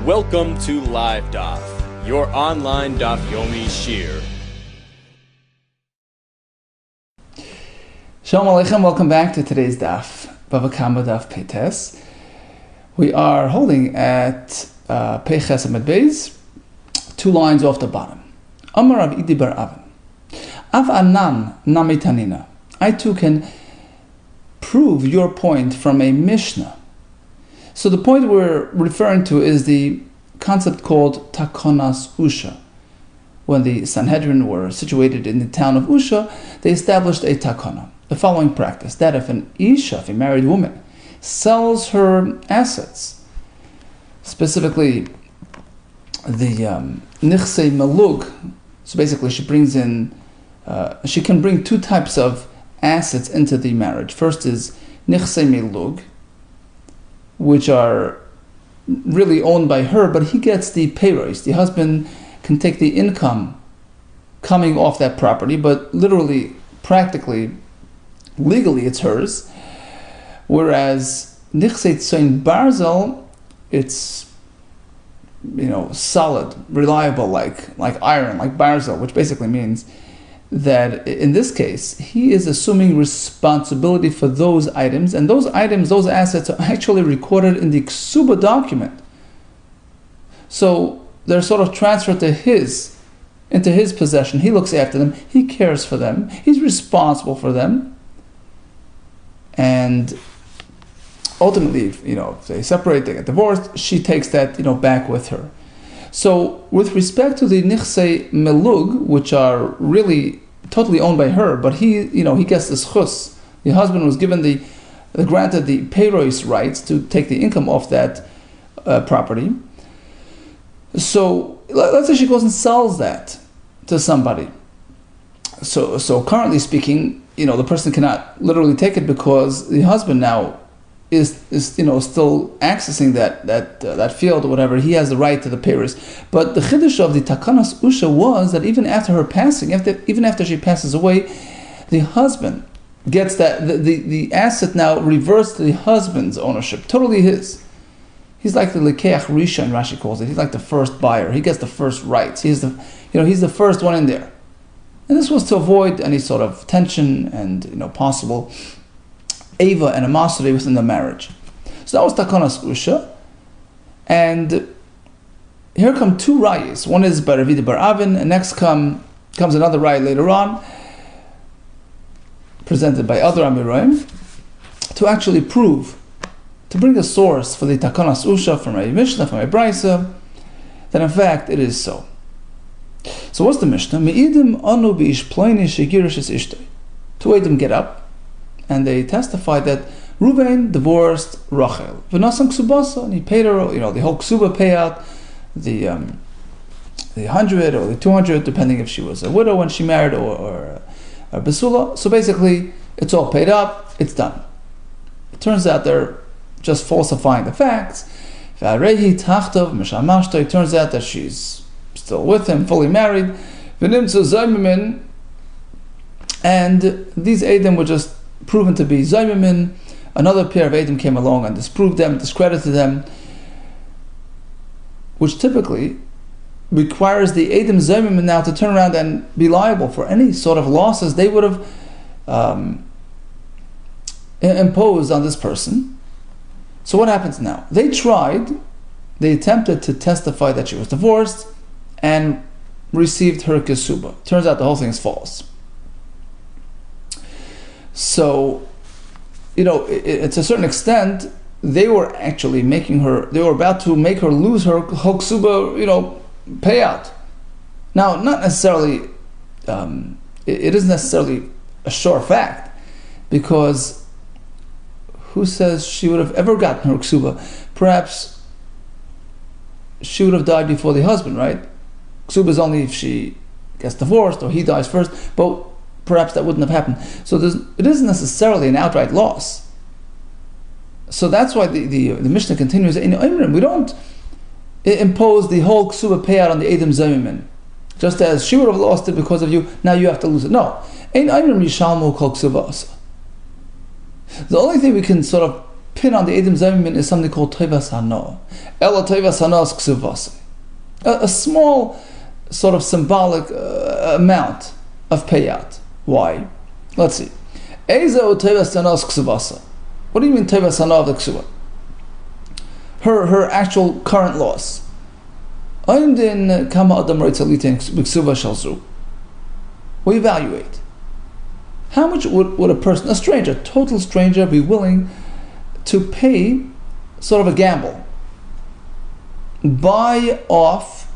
Welcome to Live DAF, your online DAF Yomi Shir. Shalom Aleichem, welcome back to today's DAF, Bava Kamma DAF Peites. We are holding at Peiches Amud Beis, 2 lines off the bottom. Amar Rav Idi bar Avin. Av anan namitanina. I too can prove your point from a Mishnah. So the point we're referring to is the concept called Takonas Usha. When the Sanhedrin were situated in the town of Usha, they established a takana, the following practice, that if an Isha, if a married woman, sells her assets, specifically the Nichsei Melug, so basically she brings in, she can bring 2 types of assets into the marriage. First is Nichsei Melug, which are really owned by her, but he gets the payrois. The husband can take the income coming off that property, but literally, practically, legally it's hers. Whereas Nichsei Tzoin Barzel, it's solid, reliable, like iron, like Barzel, which basically means that in this case, he is assuming responsibility for those items, and those items, those assets are actually recorded in the Ksuba document. So they're sort of transferred into his possession. He looks after them, he cares for them, he's responsible for them. And ultimately, if they separate, they get divorced, she takes that, back with her. So with respect to the Nichsei Melug, which are really totally owned by her, but he gets this chus. The husband was given granted the payrois rights to take the income off that property. So let's say she goes and sells that to somebody. So currently speaking, the person cannot literally take it because the husband now is still accessing that field or whatever. He has the right to the payrois. But the chiddush of the Takanas Usha was that even after her passing, even after she passes away, the husband gets that the asset now reverts to the husband's ownership, totally his. He's like the Lekeach Rishon, Rashi calls it. He's like the first buyer. He gets the first rights. He's the first one in there. And this was to avoid any sort of tension and possible Ava and animosity within the marriage. So that was Takonas Usha. And here come 2 rayas. One is by Rav Idi bar Avin, and next comes another raya later on, presented by other Amiroim, to actually prove, to bring a source for the Takonas Usha from a Mishnah, from a Brisa, that in fact it is so. So what's the Mishnah? Me'idim anu bi'ish ploini shegirish es ishtoi. 2 Eidim get up, and they testified that Reuven divorced Rachel. V'nasan ksubasa, and he paid her, the whole ksuba payout, the 100 or the 200, depending if she was a widow when she married or a besula. So basically, it's all paid up, it's done. It turns out they're just falsifying the facts. V'arehi tachtov mishamashto. It turns out that she's still with him, fully married. V'nimtzu zaymimin, and these Eidim were just proven to be Zaymimin. Another pair of Eidim came along and disproved them, discredited them, which typically requires the Eidim Zaymimin now to turn around and be liable for any sort of losses they would have imposed on this person. So what happens now? They attempted to testify that she was divorced and received her kesuba. Turns out the whole thing is false. So, to a certain extent, they were actually they were about to make her lose her ksuba, payout. Now, not necessarily, it isn't necessarily a sure fact, because who says she would have ever gotten her ksuba? Perhaps she would have died before the husband, right? Ksuba is only if she gets divorced or he dies first, but perhaps that wouldn't have happened. So it isn't necessarily an outright loss. So that's why the Mishnah continues, in Imrim, we don't impose the whole ksuba payout on the Eidim Zaymimin. Just as she would have lost it because of you, now you have to lose it. No. The only thing we can sort of pin on the Eidim Zaymimin is something called Tevas Hano. Ela Tevas Hano is Ksuvase. A small sort of symbolic amount of payout. Why? Let's see. Eza o Tevas Hano is Ksuvase. What do you mean Tevas Hano of the Ksuva? Her actual current loss. We evaluate. How much would a person, a stranger, total stranger, be willing to pay sort of a gamble? To buy off,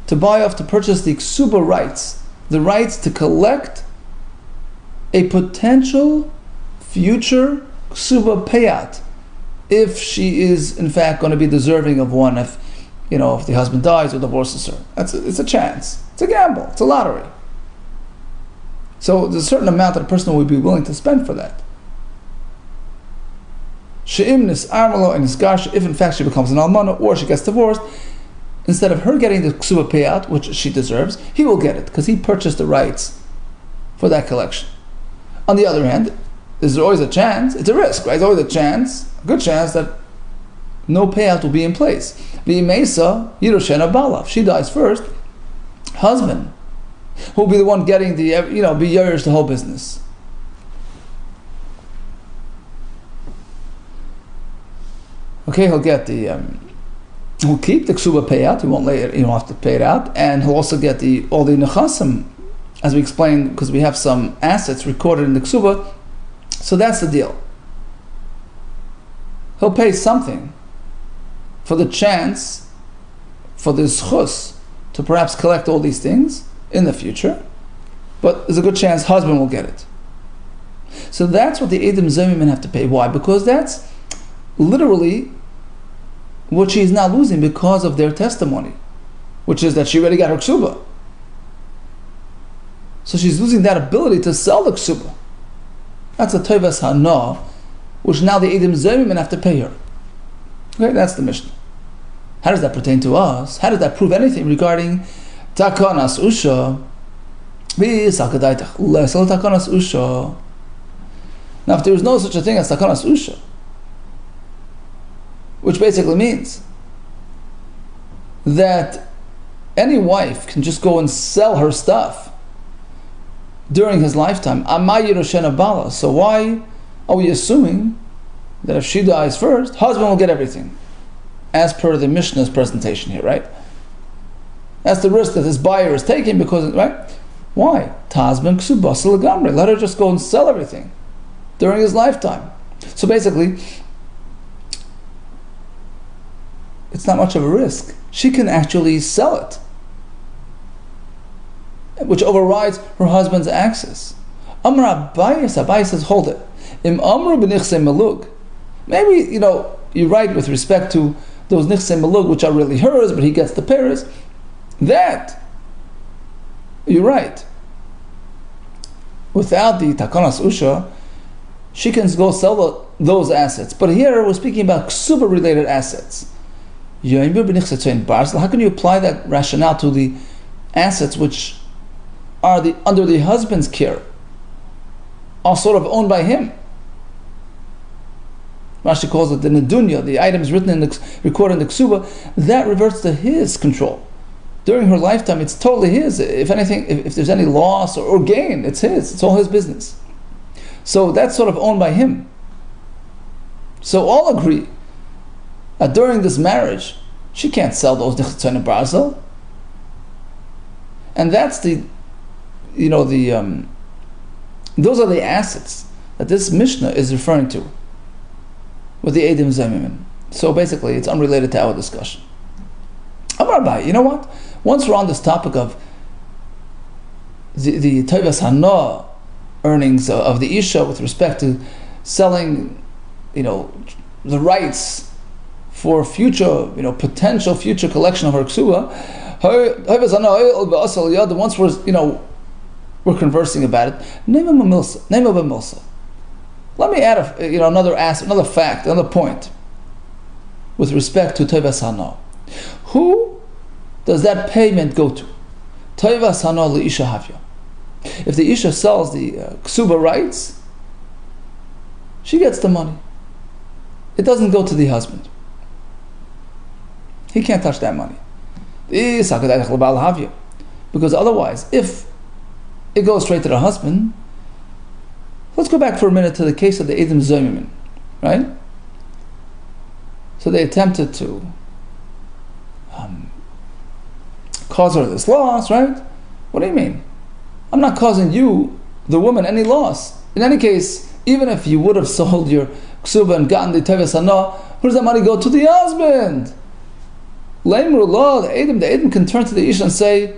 to purchase the ksuba rights, the rights to collect a potential future ksuba payout, if she is in fact going to be deserving of one, if the husband dies or divorces her. It's a chance. It's a gamble. It's a lottery. So there's a certain amount that a person would be willing to spend for that. She'imnis armalo and isgash, if in fact she becomes an almana or she gets divorced, instead of her getting the ksuba payout, which she deserves, he will get it because he purchased the rights for that collection. On the other hand, there's always a chance. It's a risk, right? There's always a good chance that no payout will be in place. V'imesa yiroshena bala. If she dies first, husband who will be the one getting the, be yours the whole business. Okay, he'll get he'll keep the ksuba payout. He won't he won't have to pay it out, and he'll also get all the nechasim, as we explained, because we have some assets recorded in the ksuba. So that's the deal. He'll pay something for the chance, for the zchus, to perhaps collect all these things in the future, but there's a good chance husband will get it. So that's what the Eidim Zaymimin have to pay. Why? Because that's literally what she's now losing because of their testimony, which is that she already got her ksuba. So she's losing that ability to sell the ksuba. That's a Tevas Hana, which now the Eidim Zaymimin have to pay her. Okay, that's the Mishnah. How does that pertain to us? How does that prove anything regarding Takanas Usha? Takanas Usha. Now, if there is no such a thing as Takanas Usha, which basically means that any wife can just go and sell her stuff during his lifetime, so why are we assuming that if she dies first, husband will get everything? As per the Mishnah's presentation here, right? That's the risk that this buyer is taking because, right? Why? Tazben ksubasa legamre. Let her just go and sell everything during his lifetime. So basically, it's not much of a risk. She can actually sell it, which overrides her husband's access. Amra Abayis says, hold it. Im amru b'nichsei melug. Maybe, you're right with respect to those nichsei melug, which are really hers, but he gets the pairs. That, you're right. Without the takanas usha, she can go sell those assets. But here we're speaking about ksuba related assets. How can you apply that rationale to the assets which are under the husband's care, are sort of owned by him? Rashi calls it the nedunya, the items written recorded in the ksuba, that reverts to his control. During her lifetime, it's totally his. If anything, if there's any loss or gain, it's his. It's all his business. So that's sort of owned by him. So all agree that during this marriage, she can't sell those nichtzon and barzel. And that's those are the assets that this Mishnah is referring to with the Eidim Zaymimin. So basically, it's unrelated to our discussion. Amar Abai, you know what? Once we're on this topic of the Tevas Hana earnings of the Isha with respect to selling, the rights for future, potential future collection of her ksuba, once we're conversing about it, name of a milsa. Let me add another fact, another point with respect to Tevas Hana. Who does that payment go to? Tevas Hana leisha havya. If the Isha sells the ksuba rights, she gets the money. it doesn't go to the husband. He can't touch that money. Because otherwise, if it goes straight to the husband, let's go back for a minute to the case of the Edom Zoymimin, right? So they attempted to cause her this loss, right? What do you mean? I'm not causing you, the woman, any loss. In any case, even if you would have sold your ksuba and gotten the teves hana, where does that money go? To the husband. Leimru law, the Edom can turn to the Isha and say,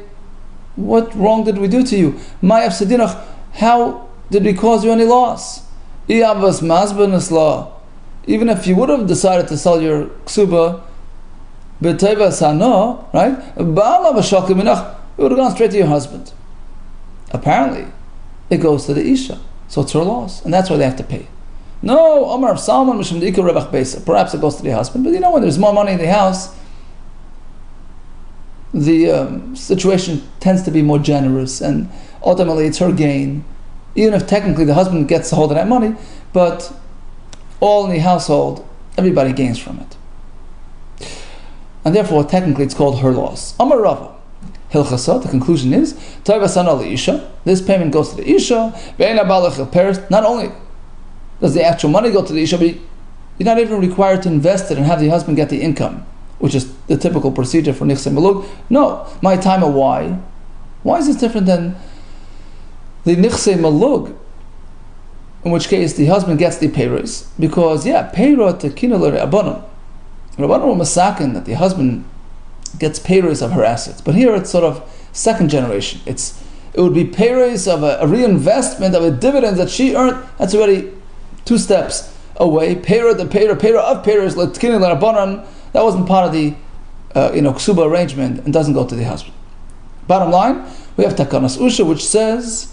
what wrong did we do to you? How did we cause you any loss? Even if you would have decided to sell your ksuba, right? It would have gone straight to your husband. Apparently, it goes to the Isha. So it's her loss. And that's why they have to pay. No, Omar of Salman, perhaps it goes to the husband. But you know, when there's more money in the house, the situation tends to be more generous. And ultimately, it's her gain. Even if technically the husband gets a hold of that money, but all in the household, everybody gains from it. And therefore, technically, it's called her loss. Amar Rava. Hilchasa, the conclusion is, this payment goes to the Isha. Not only does the actual money go to the Isha, but you're not even required to invest it and have the husband get the income, which is the typical procedure for Nichse Malug. No, my time of why? Why is this different than the Nichse Malug? In which case, the husband gets the payros. Because, payro tekina l're'abanon. Rabbanon were masakin that the husband gets payros of her assets. But here it's sort of second generation. It would be payros of a reinvestment of a dividend that she earned. That's already two steps away. Payro of payros l'tekina l're'abanon. That wasn't part of the ksuba arrangement and doesn't go to the husband. Bottom line, we have takanas usha, which says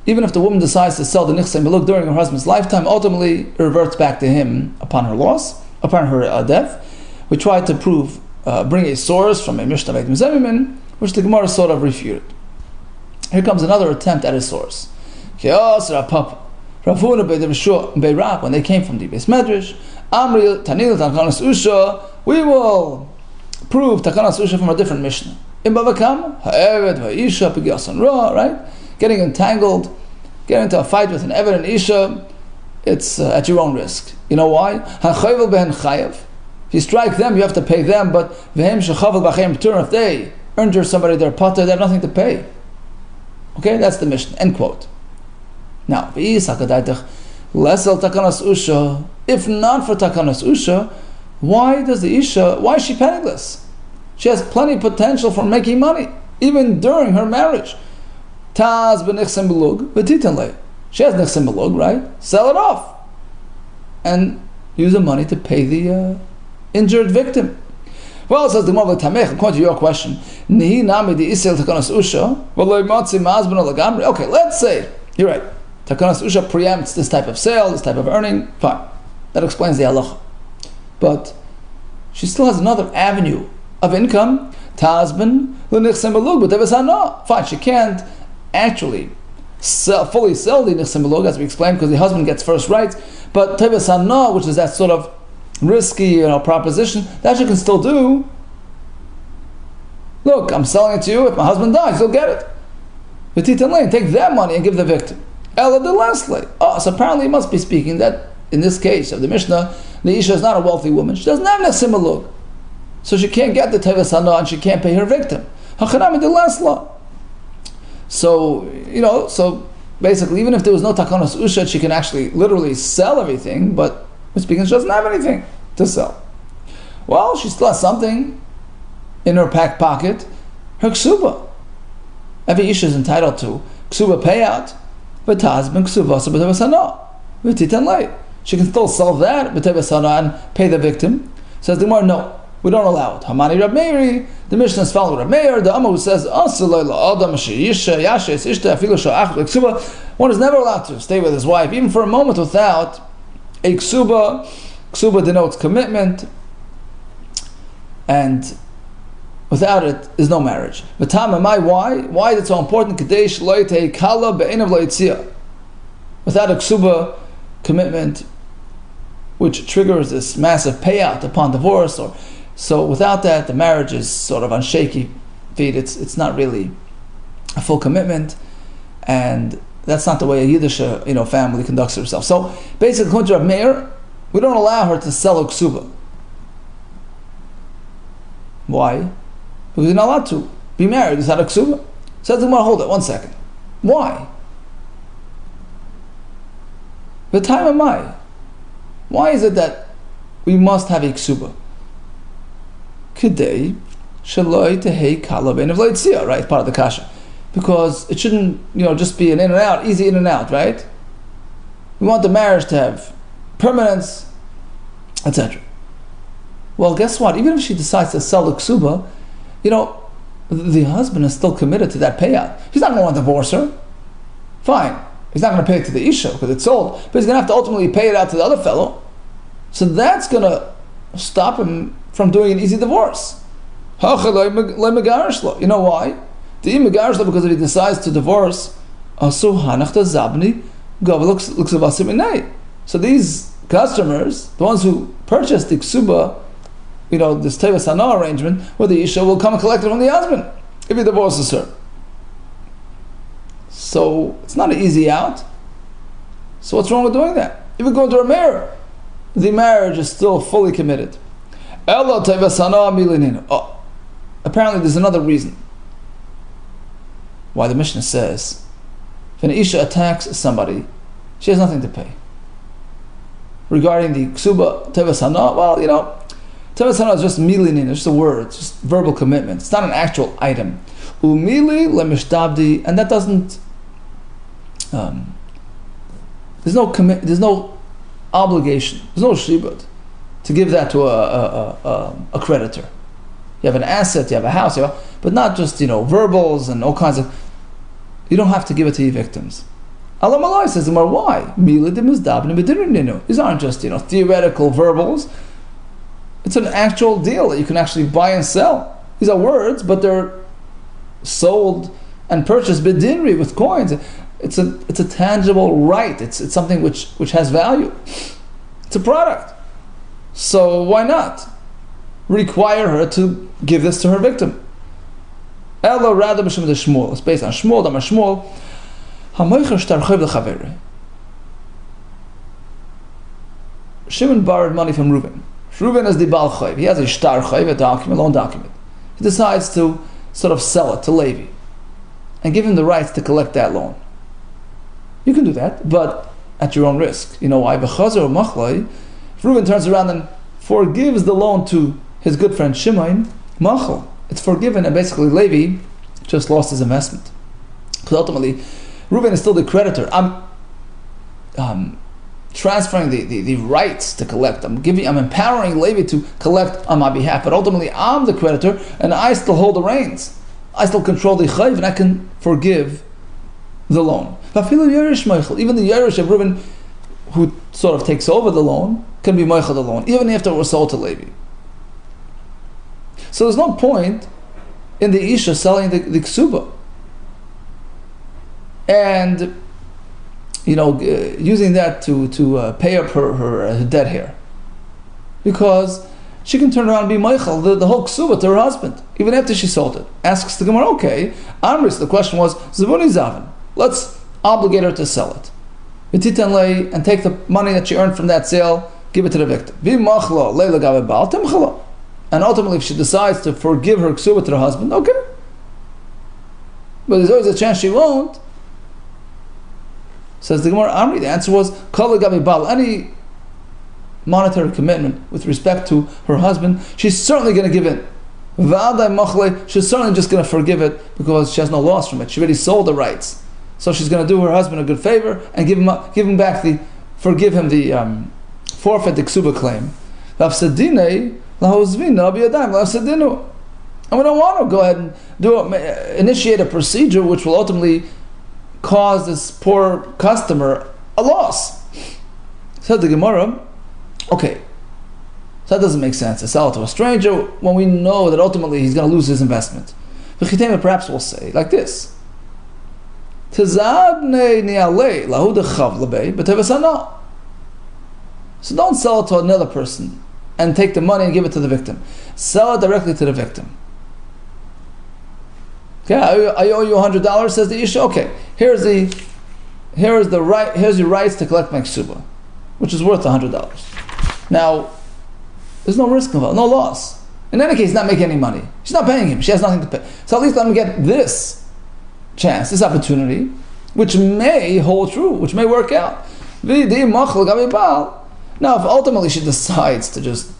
even if the woman decides to sell the nichse maluk during her husband's lifetime, ultimately it reverts back to him upon her loss, upon her death. We tried to bring a source from a Mishnah Beit Mizemimin, which the Gemara sort of refuted. Here comes another attempt at a source. When they came from the Beis Medrash, Amri Tanil Takanas Usha, we will prove Takanas Usha from a different Mishnah. In Bava Kamma, Ha'evet, Ha'isha, P'gyasan Ra, right? Getting entangled, getting into a fight with an Eved and Isha, it's at your own risk. You know why? Ha'chayvel behen chayav. If you strike them, you have to pay them, but v'hem shechavel b'chayim turn, if they injure somebody, they're potter, they have nothing to pay. Okay, that's the Mishnah. End quote. Now, lesel takanas usha. If not for takanas usha, why is she penniless? She has plenty of potential for making money, even during her marriage. Taz b'nichsem belug v'titanle. She has nichsem belug, right? Sell it off and use the money to pay the injured victim. Well, it says the Gemara Tamech, according to your question, okay, let's say you're right. Takanas usha preempts this type of sale, this type of earning. Fine, that explains the halacha. But she still has another avenue of income. Tazben l'nichsem belug, but fine, she can't actually fully sell the nichsem belug, as we explained, because the husband gets first rights. But teves hana, which is that sort of risky, proposition, that you can still do. Look, I'm selling it to you. If my husband dies, you'll get it. V'titan lane, take that money and give the victim. Ela de lastly. So apparently, he must be speaking that in this case of the Mishnah, the Isha is not a wealthy woman. She doesn't have nichsem belug, so she can't get the teves hana and she can't pay her victim. Hachanami de lastla. So so basically, even if there was no takanos usha, she can actually literally sell everything, but speaking, she doesn't have anything to sell. Well, she still has something in her back pocket, her ksuba. Every isha is entitled to ksuba payout, but tazben ksuba sabetavasana, v'titan lay. She can still sell that b'tevasana and pay the victim. Says the Gemara, no, we don't allow it. Hamani Rab Meiri, the Mishnah is following Rab Meir, the Amma who says, one is never allowed to stay with his wife, even for a moment, without a ksuba. Ksuba denotes commitment, and without it is no marriage. But why? Why is it so important? Without a ksuba commitment, which triggers this massive payout upon divorce, or so without that the marriage is sort of on shaky feet. It's not really a full commitment, and that's not the way a Yiddish family conducts herself. So basically, according to Rabbi Meir, we don't allow her to sell a ksuba. Why? Because you're not allowed to be married without a ksuba. Says the Gemara, hold it 1 second. Why? The time of Mai. Why is it that we must have a ksuba? Kidei shaloi tehei kala beinav loitzia, right? Part of the kasha, because it shouldn't, just be an in and out, easy in and out, right? We want the marriage to have permanence, etc. Well, guess what? Even if she decides to sell the ksuba, the husband is still committed to that payout. He's not going to want to divorce her. Fine. He's not going to pay it to the Isha because it's sold, but he's going to have to ultimately pay it out to the other fellow. So that's going to stop him from doing an easy divorce. You know why? Because if he decides to divorce, so these customers, the ones who purchased the ksuba, this Teve Sana arrangement, where the Isha will come and collect it from the husband if he divorces her. So it's not an easy out. So what's wrong with doing that? If we go to a mirror, the marriage is still fully committed. Oh, apparently there's another reason why the Mishnah says if an Isha attacks somebody, she has nothing to pay. Regarding the ksuba Teve Sana, Teve Sana is just milinin, it's just a word, it's just verbal commitment. It's not an actual item. Umili lemishtabdi, and that doesn't. There's no obligation. There's no shibud to give that to a creditor. You have an asset, you have a house, but not just verbals and all kinds of. You don't have to give it to your victims. Allah Malai says, why? These aren't just theoretical verbals. It's an actual deal that you can actually buy and sell. These are words, but they're sold and purchased bidinri with coins. It's a tangible right. It's something which has value. It's a product. So why not require her to give this to her victim? Ella rather b'shem de Shmuel. It's based on Shmuel. Damar Shmuel. Hamoicher shtarchoy b'chaveri. Shimon borrowed money from Reuben. Reuben is the Baal Chayv. He has a shtar chayv, a loan document. He decides to sort of sell it to Levi and give him the rights to collect that loan. You can do that, but at your own risk. You know why? If Reuben turns around and forgives the loan to his good friend Shimon, machal, it's forgiven, and basically Levi just lost his investment. Because ultimately, Reuben is still the creditor. I'm transferring the rights to collect. I'm empowering Levi to collect on my behalf, but ultimately I'm the creditor and I still hold the reins. I still control the chayv and I can forgive the loan. Even the Yerush of Reuben, who sort of takes over the loan, can be meichel the loan, even after it was sold to Levi. So there's no point in the Isha selling the ksuba and using that to pay up her debt here, because she can turn around and be meichel the whole ksuba to her husband even after she sold it. Asks the Gemara, okay, Amris, the question was Zevuni Zavin, let's obligate her to sell it. V'titen and take the money that she earned from that sale, give it to the victim. V'machlo leila gabe baal timchalo. And ultimately, if she decides to forgive her ksuba to her husband, okay. But there's always a chance she won't. Says the Gemara, Amri, the answer was kol gabe baal. Any monetary commitment with respect to her husband, she's certainly going to give in. V'adai machle, she's certainly just going to forgive it because she has no loss from it. She already sold the rights. So she's going to do her husband a good favor and forgive him the forfeit the ksuba claim. And we don't want to go ahead and initiate a procedure which will ultimately cause this poor customer a loss. Said the Gemara, okay, so that doesn't make sense to sell it to a stranger when we know that ultimately he's going to lose his investment. Perhaps we'll say like this. So don't sell it to another person and take the money and give it to the victim. Sell it directly to the victim. Okay, I owe you $100, says the Isha. Okay, here's your rights to collect my ksuba, which is worth $100. Now, there's no risk involved, no loss. In any case, not making any money. She's not paying him. She has nothing to pay. So at least let him get this chance, this opportunity, which may hold true, which may work out. Now, if ultimately she decides to just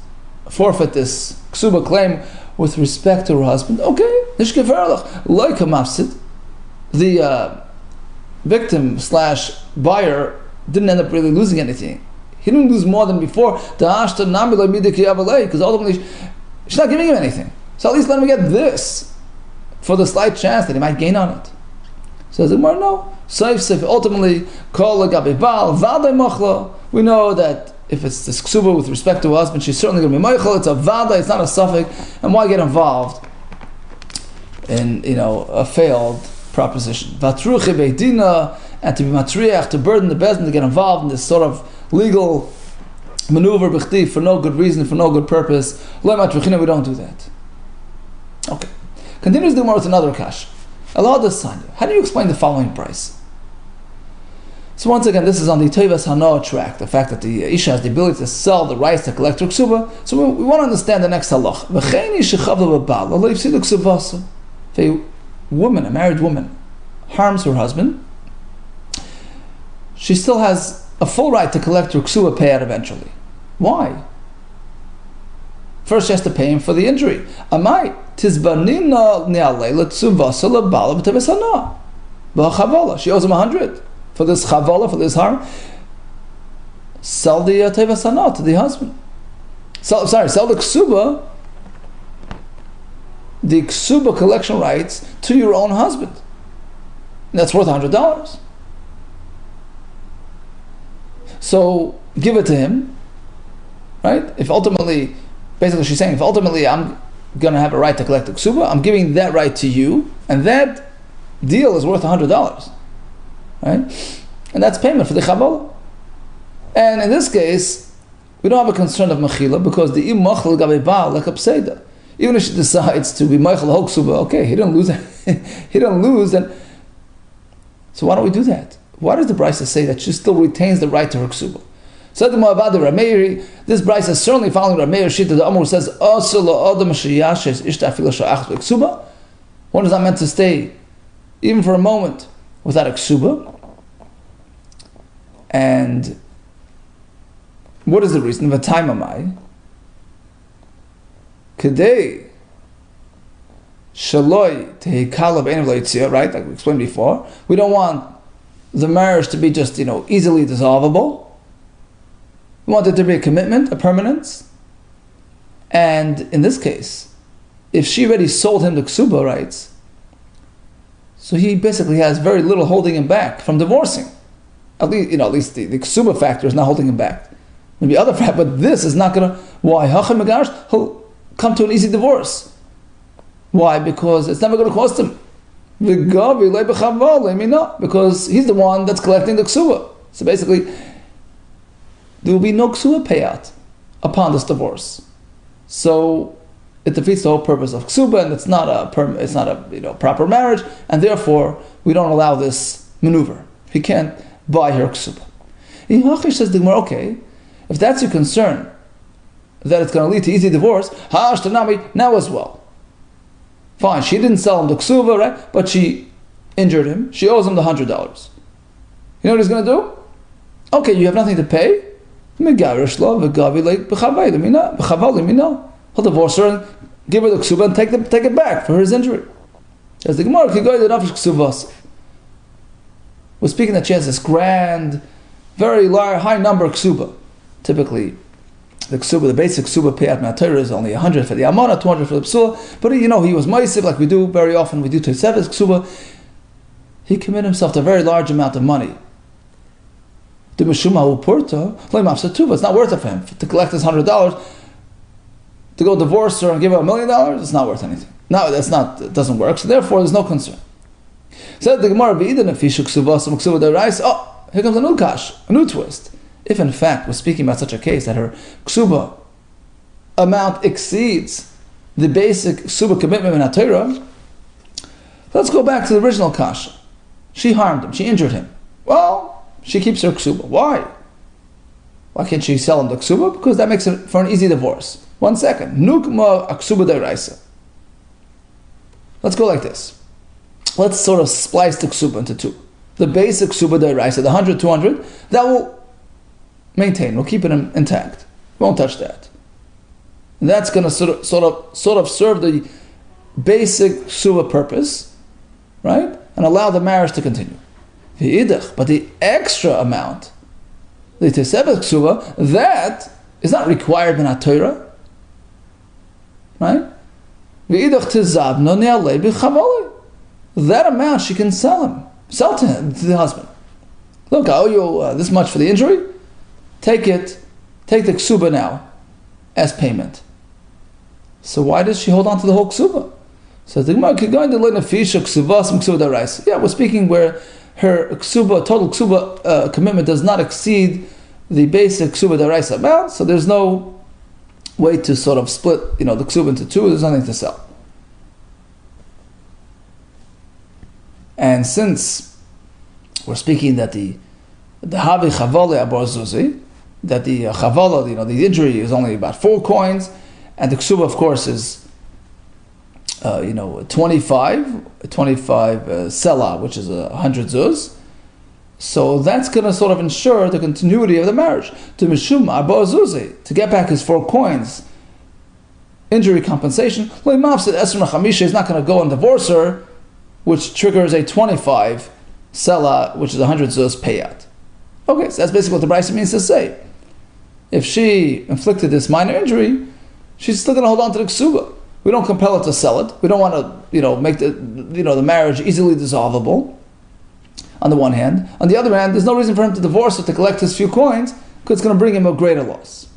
forfeit this ksuba claim with respect to her husband, okay, the victim / buyer didn't end up really losing anything. He didn't lose more than before, because ultimately she's not giving him anything. So at least let him get this for the slight chance that he might gain on it. Says the Gemara, no. Ultimately, we know that if it's this ksuba with respect to her husband, she's certainly going to be meichel. It's a vada, it's not a suffix, and why get involved in a failed proposition? Vatruche beidina, and to be matriach, to burden the bezdin, to get involved in this sort of legal maneuver b'chti for no good reason, for no good purpose. Lo matrichina, we don't do that. Okay. Continues the Gemara with another kash. Allah does Sanya. How do you explain the following price? So once again, this is on the Tevas Hanoah track, the fact that the Isha has the ability to sell the rights to collect her ksuba. So we want to understand the next halach. If a woman, a married woman, harms her husband, she still has a full right to collect her ksuba payout eventually. Why? First she has to pay him for the injury. Amai, tizbanina ne'alela tzuvasa lebala b'Tevas Hanoah. She owes him 100. For this chavala, for this harm, sell the Tevas Hanoah to the husband. Sell the ksuba collection rights to your own husband. And that's worth $100. So give it to him, right? If ultimately, basically she's saying, if ultimately I'm going to have a right to collect the ksuba, I'm giving that right to you, and that deal is worth $100. Right? And that's payment for the chavala. And in this case, we don't have a concern of mechila, because the im machal gabe baal like a even if she decides to be meichel hoksuba, okay, he didn't lose he didn't lose, and so why don't we do that? Why does the Brisa say that she still retains the right to her ksuba? Said the Moavad Rameiri, this Brisa is certainly following Rameir Shita, the Amor says, one is not meant to stay even for a moment without a ksuba. And what is the reason? V'tayma mai kedei shaloi tehikala b'einav loyitzia, right? Like we explained before, we don't want the marriage to be just easily dissolvable. We want it to be a commitment, a permanence. And in this case, if she already sold him the ksuba rights, so he basically has very little holding him back from divorcing. At least the ksuba factor is not holding him back. Maybe other factor, but this is not going to. Why? He'll come to an easy divorce. Why? Because it's never going to cost him. Because he's the one that's collecting the ksuba. So basically, there will be no ksuba payout upon this divorce. So it defeats the whole purpose of ksuba, and it's not a proper marriage, and therefore we don't allow this maneuver. He can't buy her ksuba. Says the Gemara, okay, if that's your concern, that it's going to lead to easy divorce, now as well. Fine, she didn't sell him the ksuba, right? But she injured him. She owes him the $100. You know what he's going to do? Okay, you have nothing to pay. He'll divorce her and give her the ksuba and take it back for his injury. As the Gemara, we're speaking that she has this grand, very large, high number of ksuba. Typically, the basic ksuba payout matter is only 100 for the amana, 200 for the psula. But he was ma'isiv, like we do very often. We do teseves ksuba. He committed himself to a very large amount of money. It's not worth it for him to collect his $100 to go divorce her and give her $1 million. It's not worth anything. No, it doesn't work. So therefore, there's no concern. Said the Gemara, here comes a new kash, a new twist. if in fact we're speaking about such a case that her ksuba amount exceeds the basic ksuba commitment in HaTorah, let's go back to the original kasha. She harmed him, she injured him. Well, she keeps her ksuba. Why? Why can't she sell him the ksuba? Because that makes it for an easy divorce. 1 second. Nukma aksuba deraisa. Let's go like this. Let's sort of splice the ksuba into two. The basic ksuba deraisa, the 100, 200, that will maintain, we'll keep it intact. Won't touch that. And that's going to sort of serve the basic ksuba purpose, right? And allow the marriage to continue. But the extra amount, the tesebet ksuba, that is not required in HaTorah, right? That amount she can sell to him, to the husband. Look, I owe you this much for the injury. Take the ksuba now as payment. So why does she hold on to the whole ksuba? So the Gemara could go into learn a fish ksuba, some ksuba deraisa. Yeah, we're speaking where her ksuba, total ksuba commitment does not exceed the basic ksuba deraisa amount, so there's no way to sort of split, the ksuba into two. There's nothing to sell. And since we're speaking that the havi chavale abor zuzi, that the chavala, the injury is only about 4 coins, and the ksuba, of course, is 25 selah, which is 100 zuz. So that's going to sort of ensure the continuity of the marriage. To mishum abor zuzi, to get back his 4 coins, injury compensation. Is not going to go and divorce her, which triggers a 25 selah, which is 100 zuz payat. Okay, so that's basically what the Brisa means to say. If she inflicted this minor injury, she's still going to hold on to the ksuba. We don't compel her to sell it. We don't want to, make the marriage easily dissolvable. On the one hand, on the other hand, there's no reason for him to divorce her to collect his few coins, because it's going to bring him a greater loss.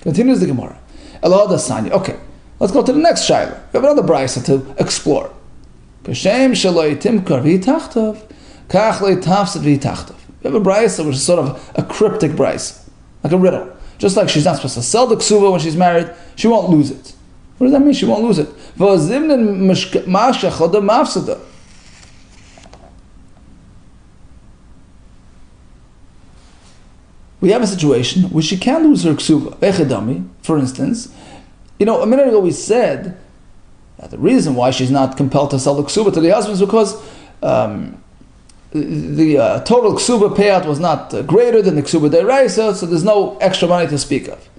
Continues the Gemara. Elohada Sanya. Okay, let's go to the next shaila. We have another brisa to explore. Kashem shaloi timkar v'yitachtov, kach le'tafsid v'yitachtov. We have a brisa which is sort of a cryptic brisa, like a riddle. Just like she's not supposed to sell the ksuba when she's married, she won't lose it. What does that mean? She won't lose it. We have a situation where she can lose her ksuba. For instance, a minute ago we said that the reason why she's not compelled to sell the ksuba to the husband is because the total ksuba payout was not greater than the ksuba deraisa, so there's no extra money to speak of.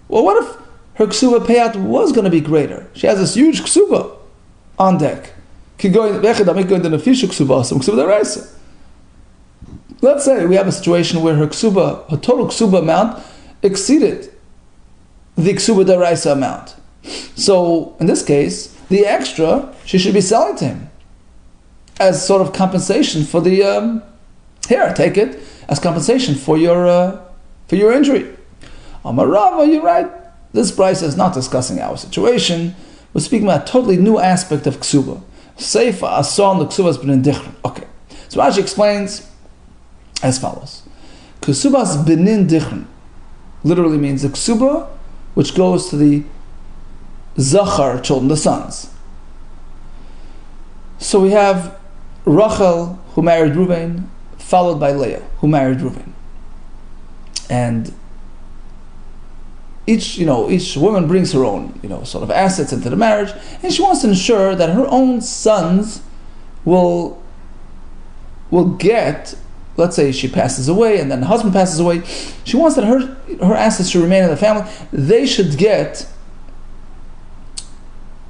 Well, what if her ksuba payout was going to be greater? She has this huge ksuba on deck. Let's say we have a situation where her total ksuba amount exceeded the ksuba deraisa amount. So in this case, the extra she should be selling to him as sort of compensation for the here. Take it as compensation for your injury. Amar Rava, you're right. This brisa is not discussing our situation. We're speaking about a totally new aspect of ksuba. Seifa ason the ksuba has been in dichron. Okay, so Rashi explains as follows: Ksubas benin dichron literally means the ksuba which goes to the zachar children, the sons. So we have Rachel who married Reuven, followed by Leah who married Reuven, and each woman brings her own sort of assets into the marriage, and she wants to ensure that her own sons will get. Let's say she passes away, and then the husband passes away. She wants that her assets should remain in the family. They should get,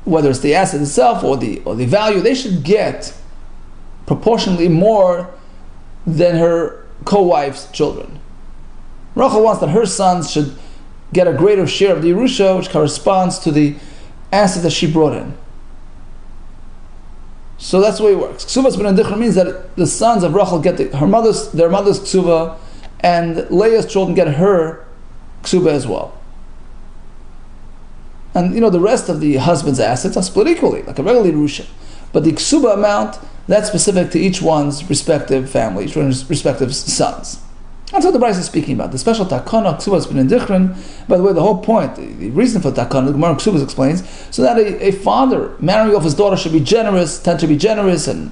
whether it's the asset itself or the value, they should get proportionally more than her co-wife's children. Rachel wants that her sons should get a greater share of the Yerusha, which corresponds to the asset that she brought in. So that's the way it works. Ksuvas ben Dichra means that the sons of Rachel get their mother's ksuva, and Leah's children get her ksuba as well. And the rest of the husband's assets are split equally, like a regular Yerusha. But the ksuba amount, that's specific to each one's respective family, each one's respective sons. That's what the Brisa is speaking about. The special takana ksubas ben indichrin. By the way, the whole point, the reason for takana, the Gemara Ksubas explains, so that a father marrying off his daughter should be generous, tend to be generous and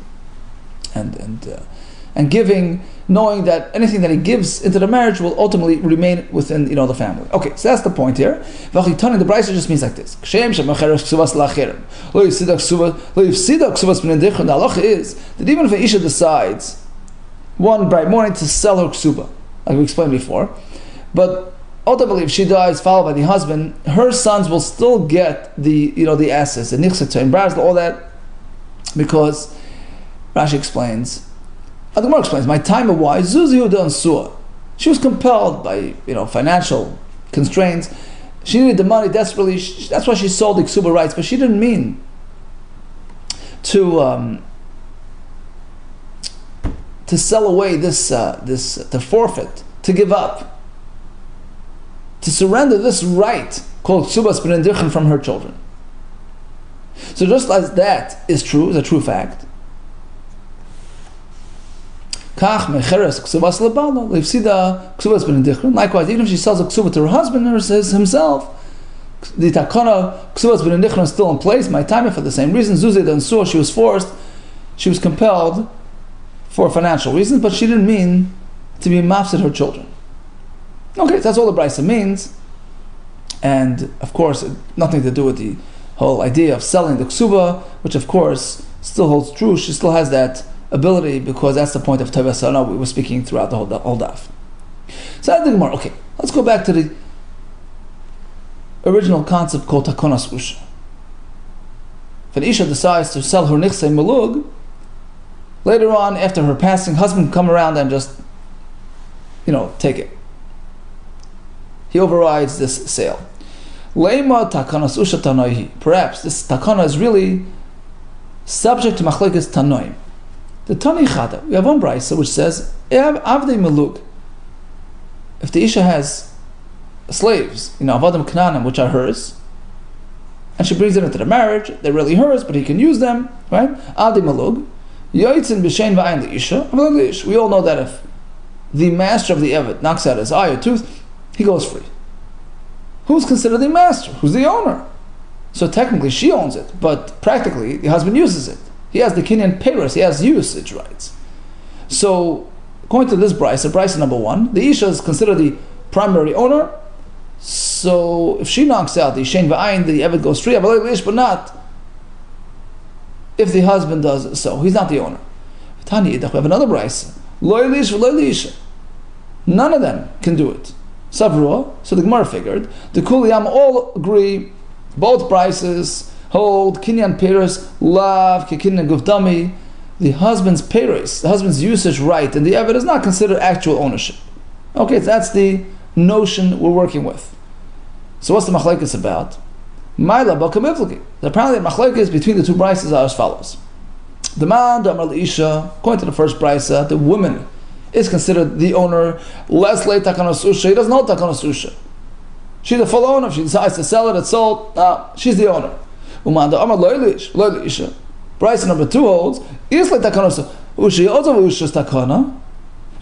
giving, knowing that anything that he gives into the marriage will ultimately remain within the family. Okay, so that's the point here. The Brisa just means like this. The halacha is that even if an isha decides one bright morning to sell her ksuba, like we explained before, but ultimately if she dies followed by the husband, her sons will still get the assets, the nichseta and brazla, all that, because Rashi explains, the Gemara explains, my time of why Zuzi Yehuda and Suah, she was compelled by financial constraints. She needed the money desperately. That's why she sold the ksuba rights, but she didn't mean to sell away to forfeit, to give up, to surrender this right called ksubas ben indichrin from her children. So just as that is true, is a true fact, likewise, even if she sells a ksuba to her husband or himself, the takana ksubas ben indichrin is still in place. My time for the same reason. Zuzid and Suah, she was forced, she was compelled for financial reasons, but she didn't mean to be mafsid her children. Okay, that's all the Brisa means, and of course, nothing to do with the whole idea of selling the ksuba, which of course still holds true. She still has that ability because that's the point of Tue May we were speaking throughout the whole DAF. So that's the Gemara. Okay, let's go back to the original concept called takonas usha. If an isha decides to sell her nichsei melug, later on, after her passing, husband can come around and just, take it. He overrides this sale. Leima takanas usha tanoihi. Perhaps this takana is really subject to machlekes tanoim. The Tani Chada, we have one brisa which says, Avdei Melug. If the Isha has slaves, Avadim Knanim, which are hers, and she brings them into the marriage, they're really hers, but he can use them, right? Avdei Melug. Yoitzin B'Shein V'ayin the Isha. We all know that if the master of the Evet knocks out his eye or tooth, he goes free. Who's considered the master? Who's the owner? So technically she owns it, but practically the husband uses it. He has the kinyan peiros, he has usage rights. So, according to this brisa number 1, the Isha is considered the primary owner. So, if she knocks out the shein v'ayin, the Evet goes free, but not if the husband does so. He's not the owner. We have another brisa. None of them can do it. Savruah, so the Gemara figured, the Kuliyam all agree, both brises hold kinyan peiros lav kinyan gufdami. The husband's peiros, the husband's usage right, and the evet is not considered actual ownership. Okay, so that's the notion we're working with. So what's the machlekes about? Maila bakamivliki. Apparently the machlekes between the two brises are as follows. The man damar isha, according to the first brisa, the woman is considered the owner. Less late takanos usha. He doesn't hold takanos usha. She's the full owner. If she decides to sell it, it's sold. She's the owner. Brisa number 2 holds, in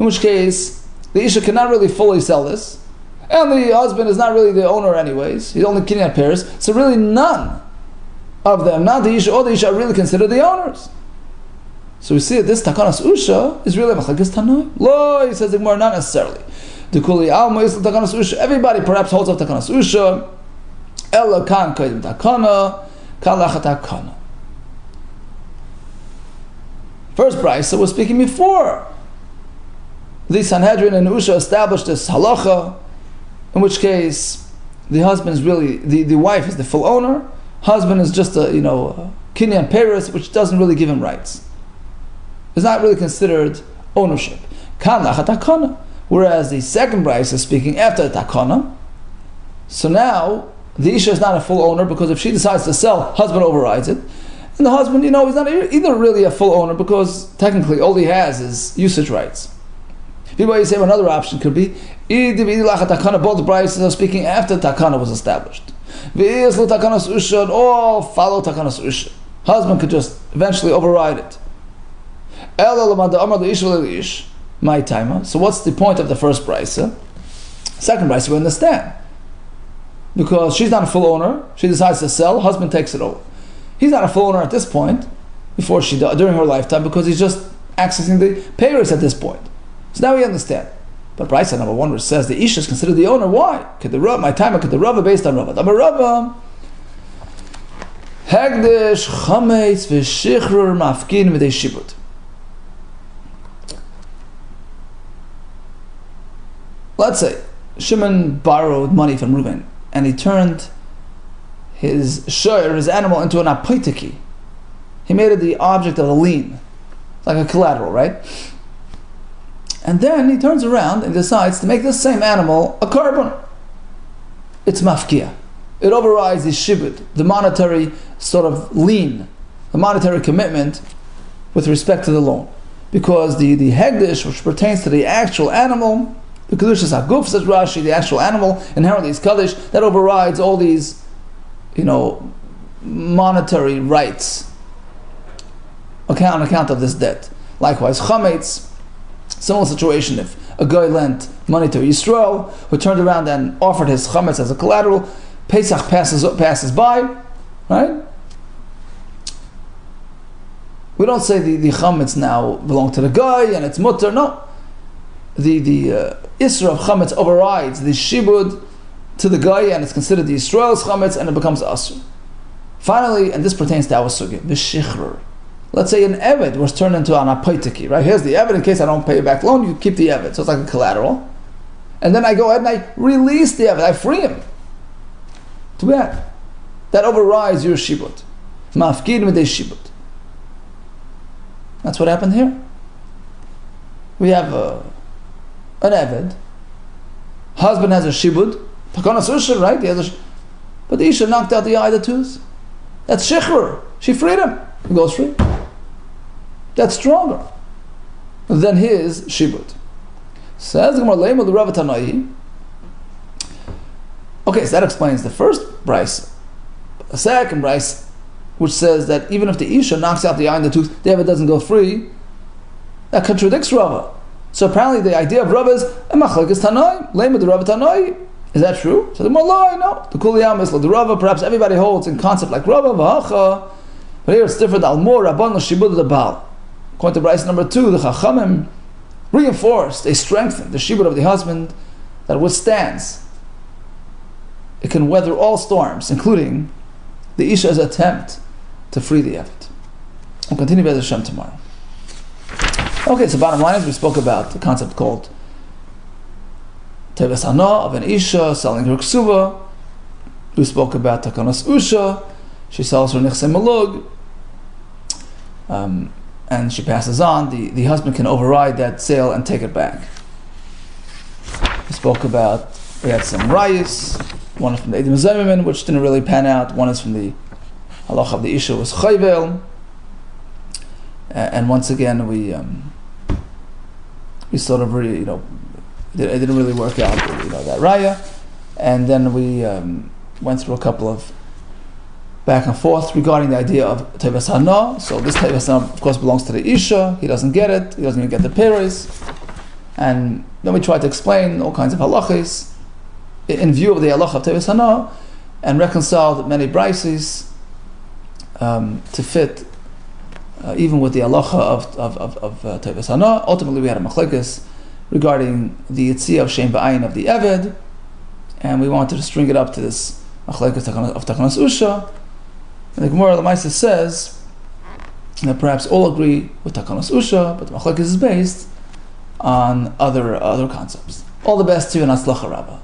which case the Isha cannot really fully sell this, and the husband is not really the owner anyways, he's only kinyan pairs, so really none of them, not the Isha or the Isha, are really considered the owners. So we see that this takanas usha is really machlekes tanoim. Lo, he says the Gemara, not necessarily. Everybody perhaps holds up takanas usha, ella kan kodim takana, First brisa was speaking before the Sanhedrin and Usha established this halacha, in which case the husband is really the wife is the full owner. Husband is just a kinyan peiros, which doesn't really give him rights. It's not really considered ownership. Whereas the second brisa is speaking after the takana. So now the Isha is not a full owner because if she decides to sell, husband overrides it. And the husband, he's not either really a full owner because technically all he has is usage rights. People say another option could be, both brises are speaking after takana was established. And all follow takanas usha. Husband could just eventually override it. my timer. So what's the point of the first brisa? Second brisa, we understand. Because she's not a full owner, she decides to sell, husband takes it over. He's not a full owner at this point, before she during her lifetime, because he's just accessing the payers at this point. So now we understand. But brisa number 1, which says the Isha is considered the owner, why? My timer could the Rava based on Rava. Amar Rava, Hegdish, Chametz, V'Shichrur, Mafkin, V'Dei Shibud. Let's say Shimon borrowed money from Reuben, and he turned his shayr, his animal, into an apoitiki. He made it the object of a lien, like a collateral, right? And then he turns around and decides to make this same animal a carbon. It's mafkia. It overrides the shibud, the monetary sort of lien, the monetary commitment with respect to the loan. Because the hegdish, which pertains to the actual animal, the Kedushas HaGuf, says Rashi, the actual animal inherently is Kaddish, that overrides all these, monetary rights on account of this debt. Likewise, Chametz, similar situation, if a guy lent money to Yisrael, who turned around and offered his Chametz as a collateral, Pesach passes by, right? We don't say the Chametz now belong to the guy and it's mutter, no. The Isra of Chametz overrides the Shibud to the guy, and it's considered the Yisrael's Chametz, and it becomes Asr. Finally, and this pertains to our Sugya, the Shichrur. Let's say an Eved was turned into an Apoitiki, right? Here's the Eved, in case I don't pay you back loan, you keep the Eved, so it's like a collateral. And then I go ahead and I release the Eved, I free him. Too bad. That overrides your Shibud. Mafkid Midei Shibud. That's what happened here. We have an Eved. Husband has a shibud. Takonas Usha, right? But the Isha knocked out the eye, the tooth. That's Shichrur. She freed him. He goes free. That's stronger than his shibud. Says the Gemara, Leima the Rava Tanai. Okay, so that explains the first brisa. A second brisa, which says that even if the Isha knocks out the eye and the tooth, the Eved doesn't go free. That contradicts Rava. So apparently the idea of Rava is Machlekes Tanai, Lema the Rava Tanai. Is that true? So the Malai, no. The Kuliyam is the Rava. Perhaps everybody holds in concept like Rava V'Hacha, but here it's different. Al Mor Rabban L'Shibud the Baal. According to Brisa number 2, the Chachamim reinforced, they strengthened the Shibud of the husband that withstands. It can weather all storms, including the Isha's attempt to free the Eved. We'll continue with Hashem tomorrow. Okay, so bottom line is we spoke about the concept called Teves Hana of an Isha selling her ksuba. We spoke about Takanas Usha. She sells her Nichse Malug. And she passes on. The husband can override that sale and take it back. We spoke about, we had some rayas. One is from the Edim Zaymimin, which didn't really pan out. One is from the halacha of the Isha was Chayvel. And once again, we sort of really, it didn't really work out, that raya. And then we went through a couple of back and forth regarding the idea of Teves Hana. So this Teves Hana, of course, belongs to the Isha. He doesn't get it. He doesn't even get the Peres. And then we tried to explain all kinds of halachas in view of the halacha of Teves Hana, and reconciled many brises to fit even with the halacha of Teves Hana. Ultimately, we had a machlekes regarding the yitzia of Shem Ba'ayin of the Eved, and we wanted to string it up to this machlekes of Takanas Usha. And the Gemara Lamaisa says that perhaps all agree with Takanas Usha, but the machlekes is based on other concepts. All the best to you and Atzlacha Rabbah.